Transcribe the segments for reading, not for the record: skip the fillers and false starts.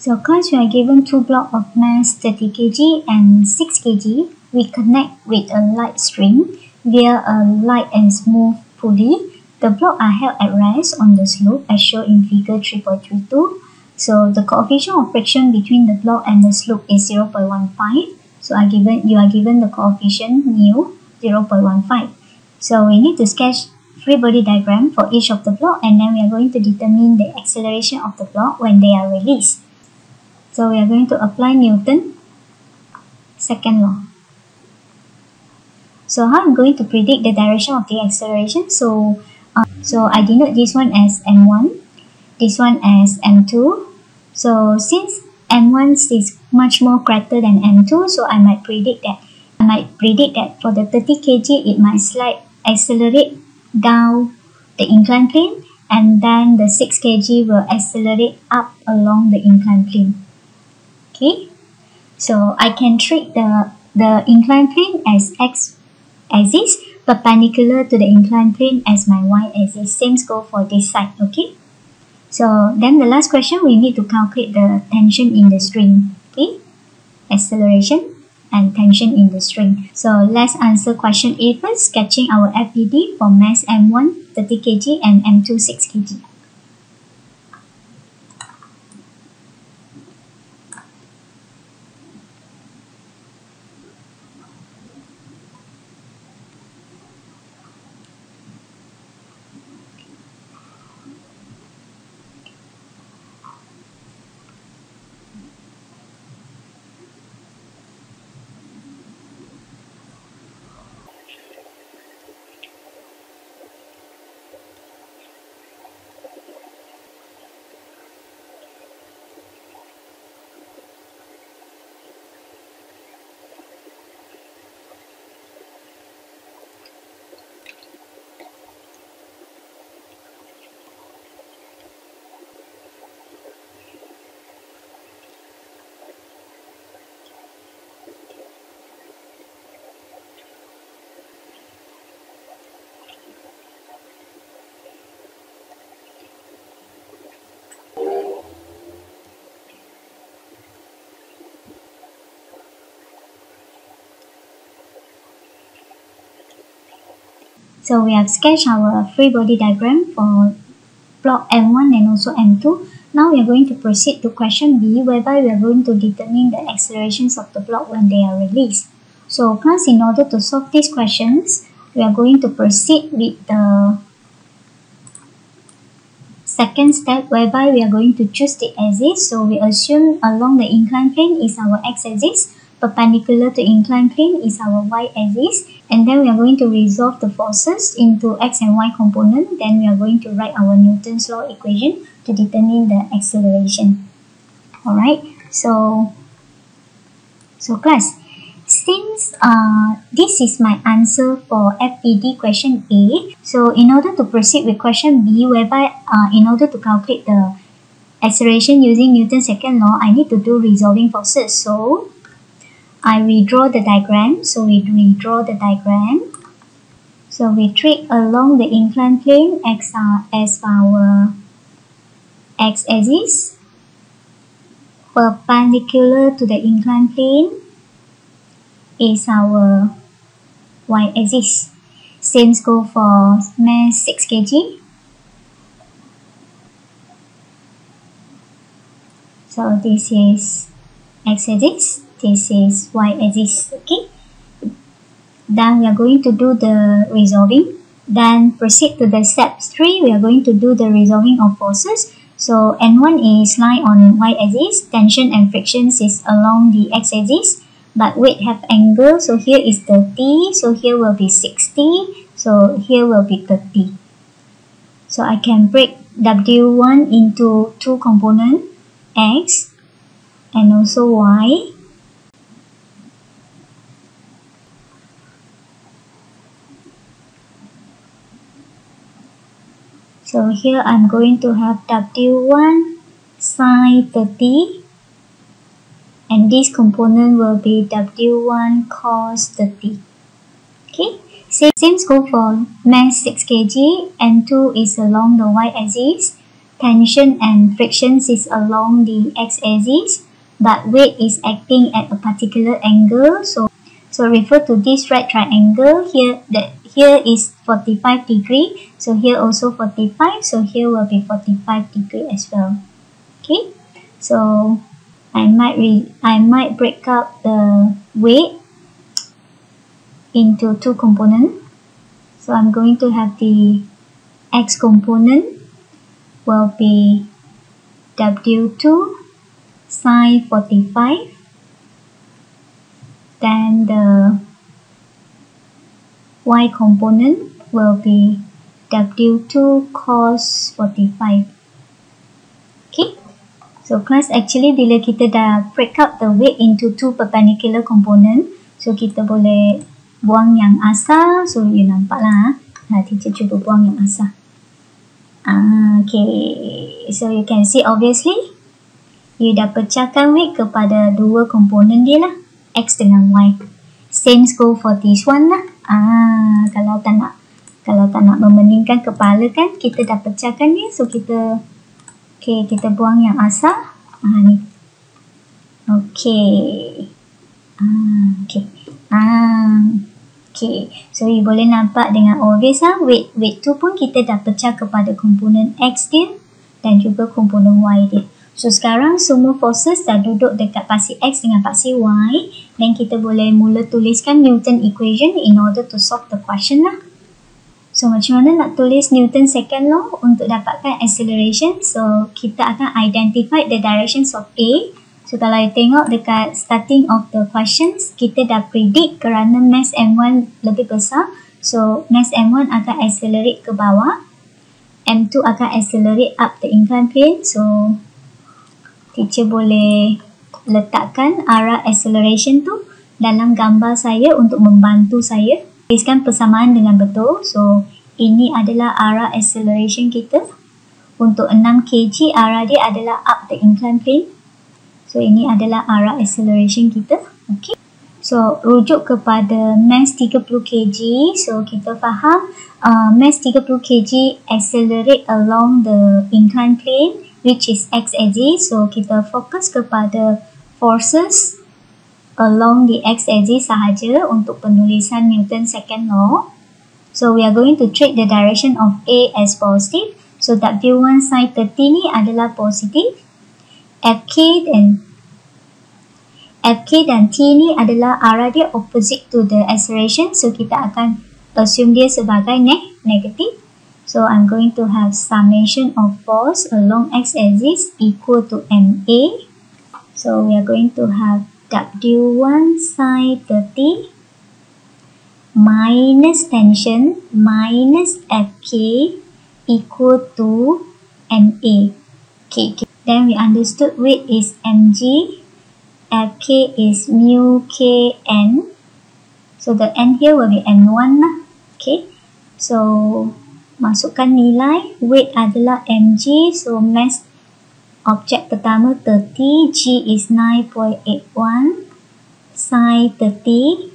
So class, we are given two blocks of mass 30 kg and 6 kg. We connect with a light string via a light and smooth pulley. The blocks are held at rest on the slope as shown in figure 3.32. So the coefficient of friction between the block and the slope is 0.15. So you are given the coefficient mu 0.15. So we need to sketch free body diagram for each of the block, and then we are going to determine the acceleration of the block when they are released. So we are going to apply Newton's second law. So how I'm going to predict the direction of the acceleration? So I denote this one as m1, this one as m2. So since m1 is much more greater than m2, so I might predict that for the 30 kg it might accelerate down the inclined plane, and then the 6 kg will accelerate up along the inclined plane. Okay, so I can treat the inclined plane as x-axis perpendicular to the inclined plane as my y-axis. Same goes for this side. Okay, so then the last question, we need to calculate the tension in the string. Okay, acceleration and tension in the string. So let's answer question A first, sketching our FBD for mass m1 30 kg and m2 6 kg. So we have sketched our free body diagram for block M1 and also M2. Now we are going to proceed to question B, whereby we are going to determine the accelerations of the block when they are released. So class, in order to solve these questions, we are going to proceed with the second step, whereby we are going to choose the axis. So we assume along the inclined plane is our x-axis, perpendicular to inclined plane is our y-axis, and then we are going to resolve the forces into x and y component. Then we are going to write our Newton's law equation to determine the acceleration. Alright, so class, since this is my answer for FBD question A, so in order to proceed with question B, whereby in order to calculate the acceleration using Newton's second law, I need to do resolving forces. So I redraw the diagram. So we redraw the diagram. So we treat along the inclined plane as our x-axis, perpendicular to the inclined plane is our y-axis. Same goes for mass 6 kg. So this is x-axis, this is y-axis. Okay, then we are going to do the resolving. Then proceed to the step 3. We are going to do the resolving of forces. So N1 is lying on y-axis, tension and frictions is along the x-axis, but weight have angle. So here is 30, so here will be 60, so here will be 30. So I can break W1 into two components, x and also y. So here I'm going to have W1 sine 30, and this component will be W1 cos 30. Okay, same goes for mass 6 kg, N2 is along the y-axis, tension and frictions is along the x-axis, but weight is acting at a particular angle. So refer to this right triangle here. Here is 45 degree. So here also 45. So here will be 45 degree as well. Okay. So I might break up the weight into two components. So I'm going to have the x component will be W2 sine 45. Then the y component will be W2 cos 45. Okay. So class, actually bila kita dah break up the weight into two perpendicular component, so kita boleh buang yang asal. So you nampak lah. Teacher cuba buang yang asal. Okay, so you can see obviously you dah pecahkan weight kepada dua komponen dia lah, x dengan y. Same go for this one lah. Kalau tak nak memeningkan kepala kan, kita dah pecahkan dia. So kita buang yang asal. Ni. Okay. Okay, so you boleh nampak dengan obvious lah, weight tu pun kita dah pecah kepada komponen x dia dan juga komponen y dia. So sekarang semua forces dah duduk dekat paksi x dengan paksi y, dan kita boleh mula tuliskan Newton equation in order to solve the question lah. So macam mana nak tulis Newton second law untuk dapatkan acceleration? So kita akan identify the directions of A. So kalau you tengok dekat starting of the questions, kita dah predict kerana mass M1 lebih besar. So mass M1 akan accelerate ke bawah, M2 akan accelerate up the inclined plane. So teacher boleh letakkan arah acceleration tu dalam gambar saya untuk membantu saya tuliskan persamaan dengan betul. So ini adalah arah acceleration kita. Untuk 6 kg arah dia adalah up the inclined plane. So ini adalah arah acceleration kita. Okay. So rujuk kepada mass 30 kg. So kita faham mass 30 kg accelerate along the inclined plane, which is x-axis. So kita fokus kepada forces along the x-axis sahaja untuk penulisan Newton second law. So we are going to treat the direction of A as positive. So W1 sin 30 ni adalah positif. FK dan T ni adalah arah dia opposite to the acceleration. So kita akan assume dia sebagai negative. So I'm going to have summation of force along x-axis equal to MA. So we are going to have W1 sin 30 minus tension minus FK equal to MA. Okay. Then we understood weight is mg, Fk is mu kn. So the n here will be n1 lah. Okay. So masukkan nilai, weight adalah mg. So mass objek pertama 30, g is 9.81 sin 30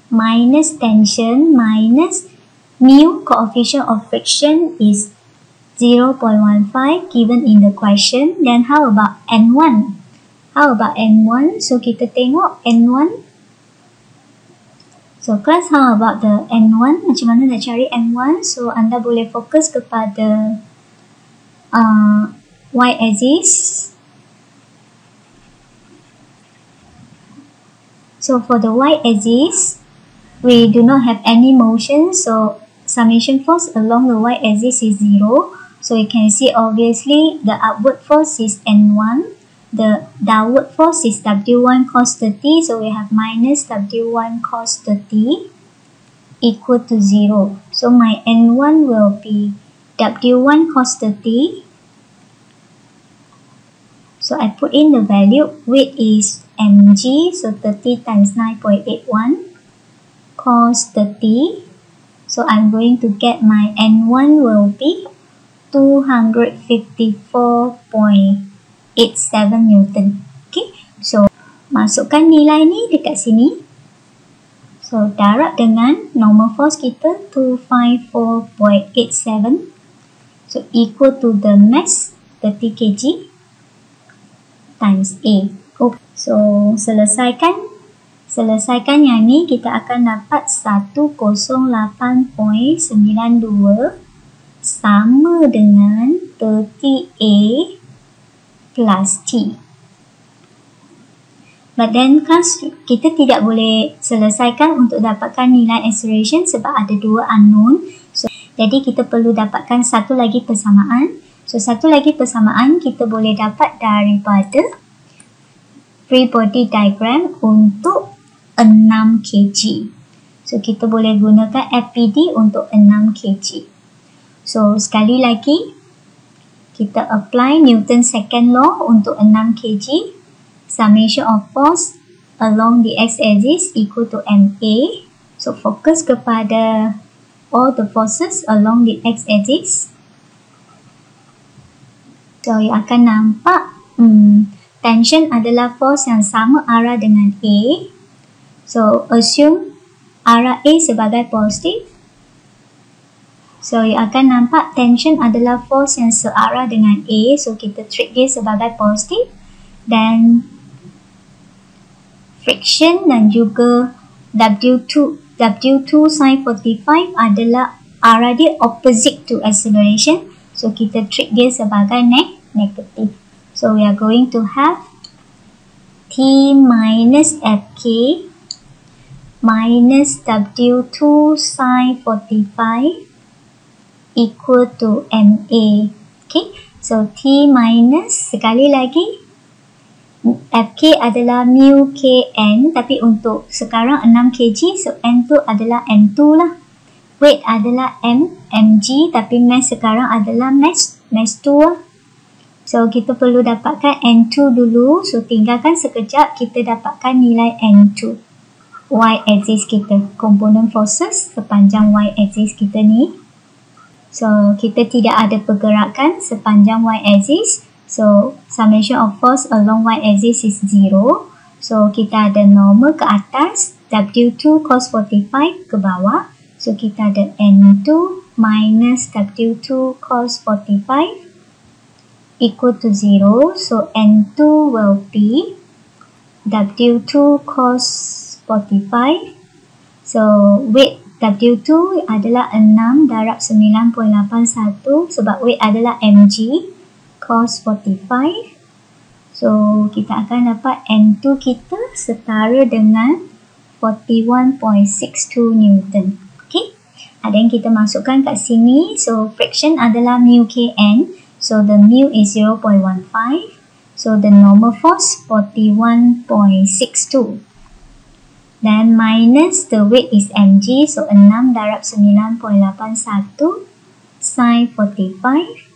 minus tension minus mu, coefficient of friction is 0.15 given in the question. Then how about N1? How about N1? So kita tengok N1. So class, how about the N1? Macam mana nak cari N1? So anda boleh fokus kepada y-axis. So for the y-axis, we do not have any motion. So summation force along the y-axis is 0. So you can see obviously the upward force is N1. The downward force is W1 cos 30. So we have minus W1 cos 30 equal to 0. So my N1 will be W1 cos 30. So I put in the value. Weight is mg. So 30 times 9.81 cos 30. So I'm going to get my N1 will be 254.87 Newton. Okay, so masukkan nilai ni dekat sini. So darab dengan normal force kita 254.87. So equal to the mass 30 kg times A. So selesaikan yang ni, kita akan dapat 108.92 sama dengan 30A plus T. But then class, kita tidak boleh selesaikan untuk dapatkan nilai acceleration sebab ada dua unknown. So, jadi kita perlu dapatkan satu lagi persamaan. So satu lagi persamaan kita boleh dapat daripada free body diagram untuk 6 kg. So kita boleh gunakan FPD untuk 6 kg. So sekali lagi kita apply Newton second law untuk 6 kg. Summation of force along the x-axis equal to MA. So fokus kepada all the forces along the x-axis. So you akan nampak tension adalah force yang sama arah dengan A. So assume arah A sebagai positif. So you akan nampak tension adalah force yang searah dengan A. So kita treat dia sebagai positif. Dan friction dan juga W2 sin 45 adalah arah dia opposite to acceleration. So kita treat dia sebagai negative. So we are going to have T minus Fk minus W2 sin 45 equal to MA. Okay, so T minus, sekali lagi, Fk adalah mu Kn, tapi untuk sekarang 6 kg, so N tu adalah N2 lah. Weight adalah mg, tapi mass sekarang adalah mass 2 lah. So kita perlu dapatkan N2 dulu, so tinggalkan sekejap, kita dapatkan nilai N2. Y-axis kita, komponen forces sepanjang Y-axis kita ni. So kita tidak ada pergerakan sepanjang Y-axis. So summation of force along Y-axis is 0. So kita ada normal ke atas, W2 cos 45 ke bawah. So kita ada N2 minus W2 cos 45 equal to 0. So N2 will be W2 cos 45. So weight W2 adalah 6 darab 9.81 sebab weight adalah mg cos 45. So kita akan dapat N2 kita setara dengan 41.62 Newton. Okay, ada yang kita masukkan kat sini. So friction adalah mu Kn. So the mu is 0.15. So the normal force 41.62. Then minus the weight is mg. So 6 darab 9.81 sin 45.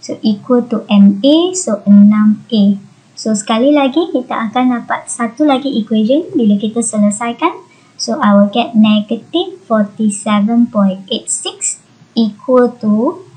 So equal to MA, so 6A. So sekali lagi kita akan dapat satu lagi equation bila kita selesaikan. So I will get negative 47.86 equal to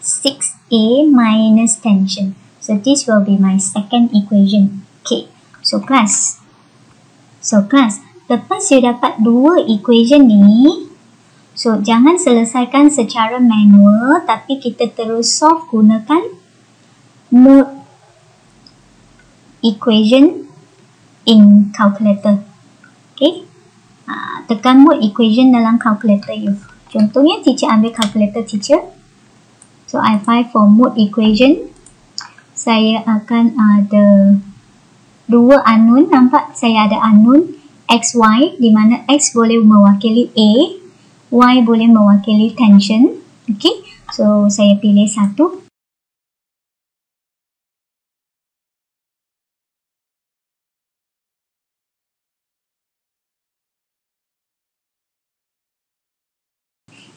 6A minus tension. So this will be my second equation. Okay, so class, lepas you dapat dua equation ni, so jangan selesaikan secara manual, tapi kita terus solve gunakan mode equation in calculator. Okay, tekan mode equation dalam calculator you. Contohnya teacher ambil calculator teacher. So I find for mode equation, saya akan ada dua unknown. Nampak saya ada unknown XY, di mana X boleh mewakili A, Y boleh mewakili tension. Okay, so saya pilih satu.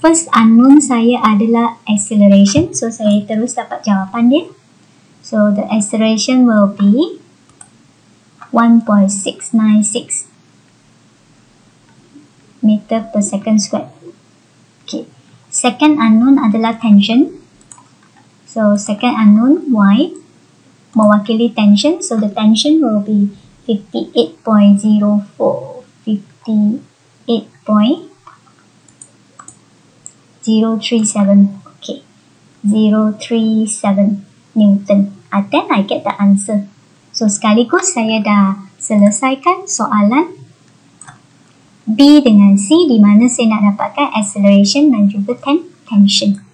First unknown saya adalah acceleration, so saya terus dapat jawapan dia. So the acceleration will be 1.696 meter per second squared. Okay. Second unknown adalah tension. So second unknown Y mewakili tension. So the tension will be 58.04, 58.037. Okay. 0.037 Newton. Then I get the answer. So sekaligus saya dah selesaikan soalan B dengan C di mana saya nak dapatkan acceleration dan juga tension.